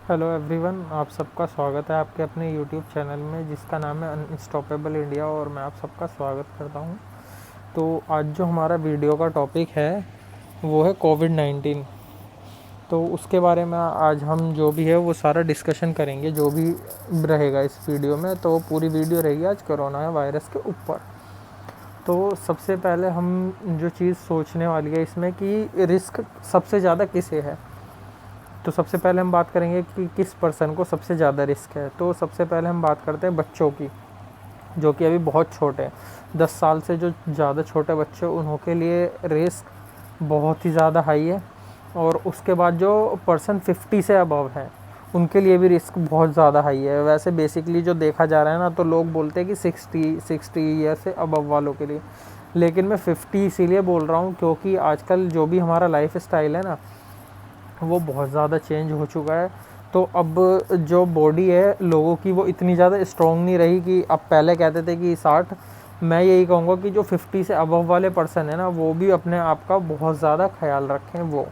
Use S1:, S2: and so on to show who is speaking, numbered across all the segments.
S1: Hello everyone, आप सबका स्वागत है आपके अपने यूट्यूब चैनल में जिसका नाम है अनस्टॉपेबल इंडिया और मैं आप सबका स्वागत करता हूं। तो आज जो हमारा वीडियो का टॉपिक है वो है कोविड-19। तो उसके बारे में आज हम जो भी है वो सारा डिस्कशन करेंगे, जो भी रहेगा इस वीडियो में। तो पूरी वीडियो रहेगी आज कोरोना वायरस के ऊपर। तो सबसे पहले हम जो चीज़ सोचने वाली है इसमें कि रिस्क सबसे ज़्यादा किसे है। तो सबसे पहले हम बात करेंगे कि किस पर्सन को सबसे ज़्यादा रिस्क है। तो सबसे पहले हम बात करते हैं बच्चों की, जो कि अभी बहुत छोटे हैं। 10 साल से जो ज़्यादा छोटे बच्चे उन्हों के लिए रिस्क बहुत ही ज़्यादा हाई है। और उसके बाद जो पर्सन 50 से अबव है उनके लिए भी रिस्क बहुत ज़्यादा हाई है। वैसे बेसिकली जो देखा जा रहा है ना, तो लोग बोलते हैं कि 60 ईयर से अबव वालों के लिए, लेकिन मैं 50 इसीलिए बोल रहा हूँ क्योंकि आजकल जो भी हमारा लाइफ स्टाइल है ना वो बहुत ज़्यादा चेंज हो चुका है। तो अब जो बॉडी है लोगों की वो इतनी ज़्यादा स्ट्रॉन्ग नहीं रही कि अब पहले कहते थे कि 60। मैं यही कहूँगा कि जो 50 से अबव वाले पर्सन है ना वो भी अपने आप का बहुत ज़्यादा ख्याल रखें वो।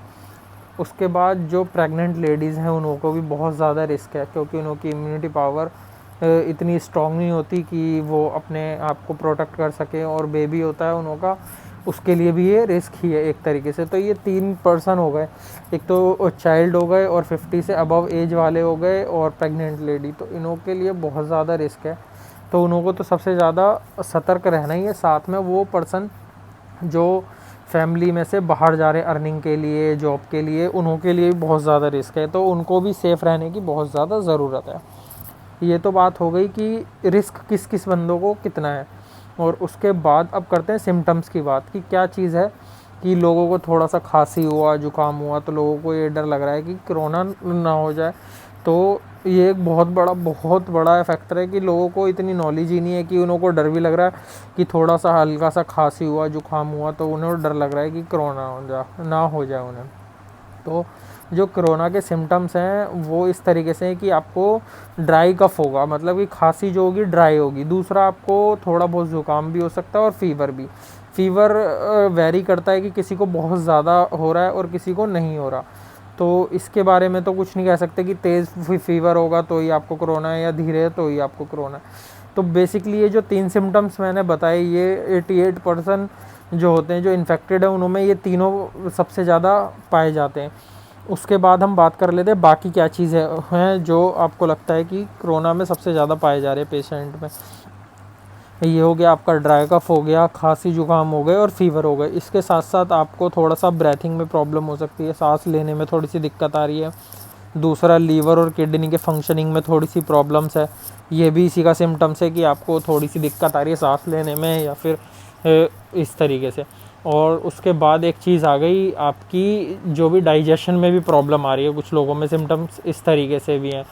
S1: उसके बाद जो प्रेग्नेंट लेडीज़ हैं उनको को भी बहुत ज़्यादा रिस्क है क्योंकि उनकी इम्यूनिटी पावर इतनी स्ट्रॉन्ग नहीं होती कि वो अपने आप को प्रोटेक्ट कर सकें। और बेबी होता है उनका, उसके लिए भी ये रिस्क ही है एक तरीके से। तो ये 3 पर्सन हो गए, एक तो चाइल्ड हो गए और 50 से अबव एज वाले हो गए और प्रेग्नेंट लेडी। तो इनों के लिए बहुत ज़्यादा रिस्क है। तो उन्हों को तो सबसे ज़्यादा सतर्क रहना ही है। साथ में वो पर्सन जो फैमिली में से बाहर जा रहे हैं अर्निंग के लिए, जॉब के लिए, उन्हों के लिए बहुत ज़्यादा रिस्क है। तो उनको भी सेफ़ रहने की बहुत ज़्यादा ज़रूरत है। ये तो बात हो गई कि रिस्क किस किस बंदों को कितना है। और उसके बाद अब करते हैं सिम्टम्स की बात कि क्या चीज़ है कि लोगों को थोड़ा सा खांसी हुआ, जुकाम हुआ तो लोगों को ये डर लग रहा है कि कोरोना ना हो जाए। तो ये एक बहुत बड़ा फैक्टर है कि लोगों को इतनी नॉलेज ही नहीं है कि उनको डर भी लग रहा है कि थोड़ा सा हल्का सा खांसी हुआ, जुकाम हुआ तो उन्हें डर लग रहा है कि कोरोना ना हो जाए उन्हें। तो जो कोरोना के सिम्टम्स हैं वो इस तरीके से हैं कि आपको ड्राई कफ होगा, मतलब कि खांसी जो होगी ड्राई होगी। दूसरा आपको थोड़ा बहुत ज़ुकाम भी हो सकता है और फीवर भी। फीवर वेरी करता है कि किसी को बहुत ज़्यादा हो रहा है और किसी को नहीं हो रहा। तो इसके बारे में तो कुछ नहीं कह सकते कि तेज़ फीवर होगा तो ही आपको कोरोना है या धीरे है तो ही आपको कोरोना है। तो बेसिकली ये जो 3 सिम्टम्स मैंने बताए ये 88% जो होते हैं जो इन्फेक्टेड है उनमें ये तीनों सबसे ज़्यादा पाए जाते हैं। उसके बाद हम बात कर लेते हैं बाकी क्या चीज़ें हैं जो आपको लगता है कि कोरोना में सबसे ज़्यादा पाए जा रहे हैं पेशेंट में। ये हो गया आपका ड्राई कफ हो गया, खांसी जुकाम हो गए और फीवर हो गए। इसके साथ साथ आपको थोड़ा सा ब्रेथिंग में प्रॉब्लम हो सकती है, सांस लेने में थोड़ी सी दिक्कत आ रही है। दूसरा लीवर और किडनी के फंक्शनिंग में थोड़ी सी प्रॉब्लम्स है, ये भी इसी का सिम्टम्स है कि आपको थोड़ी सी दिक्कत आ रही है सांस लेने में या फिर इस तरीके से। और उसके बाद एक चीज़ आ गई आपकी जो भी डाइजेशन में भी प्रॉब्लम आ रही है, कुछ लोगों में सिम्टम्स इस तरीके से भी हैं।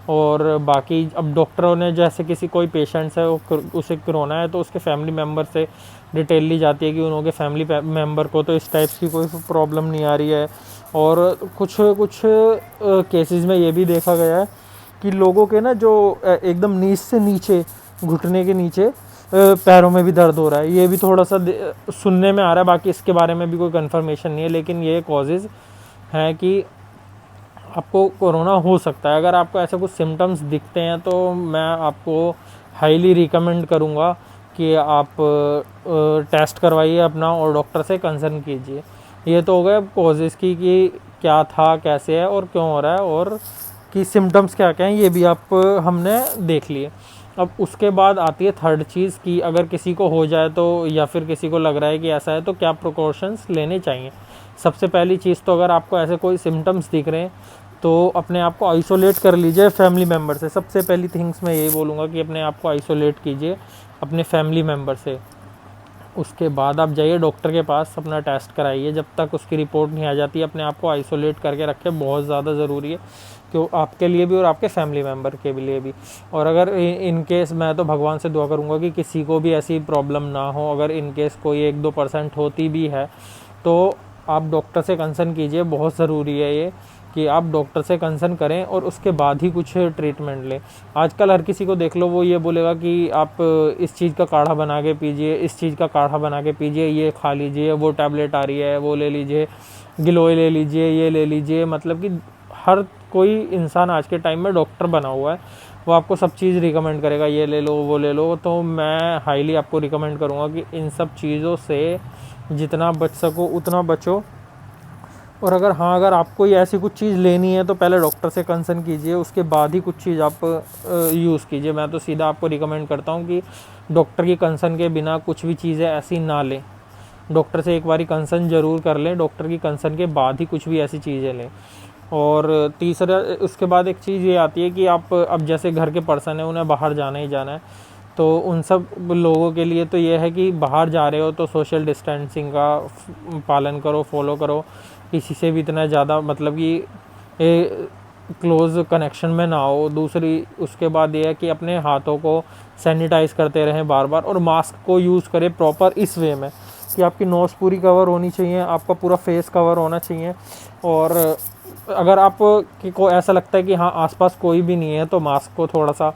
S1: और बाकी अब डॉक्टरों ने जैसे किसी कोई पेशेंट्स है उसे कोरोना है तो उसके फैमिली मेम्बर से डिटेल ली जाती है कि उनके फैमिली मेम्बर को तो इस टाइप की कोई प्रॉब्लम नहीं आ रही है। और कुछ कुछ केसेस में ये भी देखा गया है कि लोगों के ना जो एकदम नीच से नीचे, घुटने के नीचे पैरों में भी दर्द हो रहा है। ये भी थोड़ा सा सुनने में आ रहा है, बाकी इसके बारे में भी कोई कंफर्मेशन नहीं है, लेकिन ये कॉजेज़ हैं कि आपको कोरोना हो सकता है। अगर आपको ऐसे कुछ सिम्टम्स दिखते हैं तो मैं आपको हाईली रिकमेंड करूँगा कि आप टेस्ट करवाइए अपना और डॉक्टर से कंसर्न कीजिए। ये तो हो गए कॉजेज़ की कि क्या था, कैसे है और क्यों हो रहा है और कि सिम्टम्स क्या क्या हैं, ये भी आप हमने देख लिए। अब उसके बाद आती है थर्ड चीज़ कि अगर किसी को हो जाए तो या फिर किसी को लग रहा है कि ऐसा है तो क्या प्रिकॉशंस लेने चाहिए। सबसे पहली चीज़ तो अगर आपको ऐसे कोई सिम्टम्स दिख रहे हैं तो अपने आप को आइसोलेट कर लीजिए फैमिली मेम्बर से। सबसे पहली थिंग्स मैं यही बोलूँगा कि अपने आप को आइसोलेट कीजिए अपने फैमिली मेम्बर से। उसके बाद आप जाइए डॉक्टर के पास, अपना टेस्ट कराइए। जब तक उसकी रिपोर्ट नहीं आ जाती अपने आप को आइसोलेट करके रखें, बहुत ज़्यादा ज़रूरी है क्यों आपके लिए भी और आपके फैमिली मेम्बर के लिए भी। और अगर इन केस, मैं तो भगवान से दुआ करूँगा कि किसी को भी ऐसी प्रॉब्लम ना हो। अगर इन केस कोई 1-2% होती भी है तो आप डॉक्टर से कंसर्न कीजिए, बहुत ज़रूरी है ये कि आप डॉक्टर से कंसर्न करें और उसके बाद ही कुछ ट्रीटमेंट लें। आजकल हर किसी को देख लो वो ये बोलेगा कि आप इस चीज़ का काढ़ा बना के पीजिए, इस चीज़ का काढ़ा बना के पीजिए, ये खा लीजिए, वो टैबलेट आ रही है वो ले लीजिए, गिलोय ले लीजिए, ये ले लीजिए। मतलब कि हर कोई इंसान आज के टाइम में डॉक्टर बना हुआ है, वो आपको सब चीज़ रिकमेंड करेगा, ये ले लो वो ले लो। तो मैं हाईली आपको रिकमेंड करूँगा कि इन सब चीज़ों से जितना बच सको उतना बचो। और अगर आपको ये ऐसी कुछ चीज़ लेनी है तो पहले डॉक्टर से कंसल्ट कीजिए, उसके बाद ही कुछ चीज़ आप यूज़ कीजिए। मैं तो सीधा आपको रिकमेंड करता हूँ कि डॉक्टर की कंसल्ट के बिना कुछ भी चीज़ें ऐसी ना लें। डॉक्टर से एक बारी कंसल्ट ज़रूर कर लें, डॉक्टर की कंसल्ट के बाद ही कुछ भी ऐसी चीज़ें लें। और तीसरा उसके बाद एक चीज़ ये आती है कि आप अब जैसे घर के पर्सन है, उन्हें बाहर जाना ही जाना है, तो उन सब लोगों के लिए तो ये है कि बाहर जा रहे हो तो सोशल डिस्टेंसिंग का पालन करो, फॉलो करो। किसी से भी इतना ज़्यादा मतलब कि क्लोज़ कनेक्शन में ना हो। दूसरी उसके बाद ये है कि अपने हाथों को सैनिटाइज़ करते रहें बार बार, और मास्क को यूज़ करें प्रॉपर इस वे में कि आपकी नोज़ पूरी कवर होनी चाहिए, आपका पूरा फेस कवर होना चाहिए। और अगर आप को ऐसा लगता है कि हाँ आसपास कोई भी नहीं है, तो मास्क को थोड़ा सा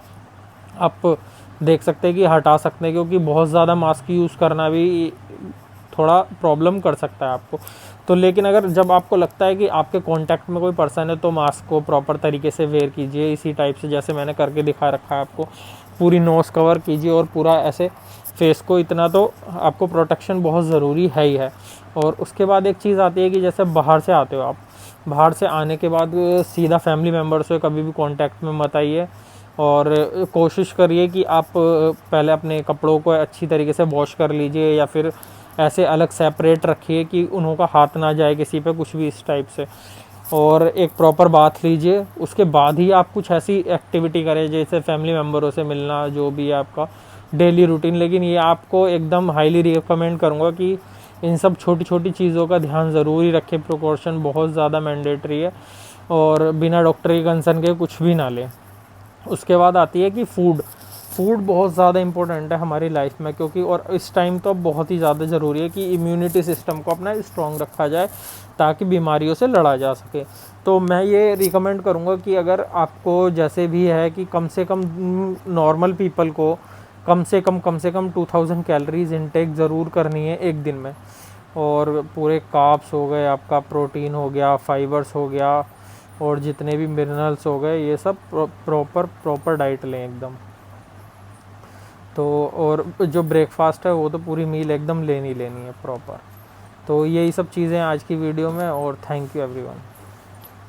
S1: आप देख सकते हैं कि हटा सकते हैं, क्योंकि बहुत ज़्यादा मास्क यूज़ करना भी थोड़ा प्रॉब्लम कर सकता है आपको। तो लेकिन अगर जब आपको लगता है कि आपके कांटेक्ट में कोई पर्सन है, तो मास्क को प्रॉपर तरीके से वेयर कीजिए, इसी टाइप से जैसे मैंने करके दिखा रखा है आपको। पूरी नोज़ कवर कीजिए और पूरा ऐसे फेस को, इतना तो आपको प्रोटेक्शन बहुत ज़रूरी है ही है। और उसके बाद एक चीज़ आती है कि जैसे बाहर से आते हो आप, बाहर से आने के बाद सीधा फैमिली मेम्बर से कभी भी कांटेक्ट में मत आइए। और कोशिश करिए कि आप पहले अपने कपड़ों को अच्छी तरीके से वॉश कर लीजिए, या फिर ऐसे अलग सेपरेट रखिए कि उन्हों का हाथ ना जाए किसी पे, कुछ भी इस टाइप से। और एक प्रॉपर बाथ लीजिए, उसके बाद ही आप कुछ ऐसी एक्टिविटी करें जैसे फैमिली मेम्बरों से मिलना, जो भी है आपका डेली रूटीन। लेकिन ये आपको एकदम हाईली रिकमेंड करूँगा कि इन सब छोटी छोटी चीज़ों का ध्यान ज़रूर ही रखें। प्रिकॉशन बहुत ज़्यादा मैंडेटरी है, और बिना डॉक्टर की कंसर्न के कुछ भी ना लें। उसके बाद आती है कि फूड बहुत ज़्यादा इम्पोर्टेंट है हमारी लाइफ में, क्योंकि और इस टाइम तो बहुत ही ज़्यादा ज़रूरी है कि इम्यूनिटी सिस्टम को अपना स्ट्रॉन्ग रखा जाए, ताकि बीमारियों से लड़ा जा सके। तो मैं ये रिकमेंड करूँगा कि अगर आपको जैसे भी है कि कम से कम नॉर्मल पीपल को कम से कम 2000 कैलोरीज़ इनटेक ज़रूर करनी है एक दिन में। और पूरे कार्ब्स हो गए, आपका प्रोटीन हो गया, फाइबर्स हो गया, और जितने भी मिनरल्स हो गए, ये सब प्रॉपर डाइट लें एकदम। तो और जो ब्रेकफास्ट है वो तो पूरी मील एकदम लेनी है प्रॉपर। तो यही सब चीज़ें आज की वीडियो में, और थैंक यू एवरीवन।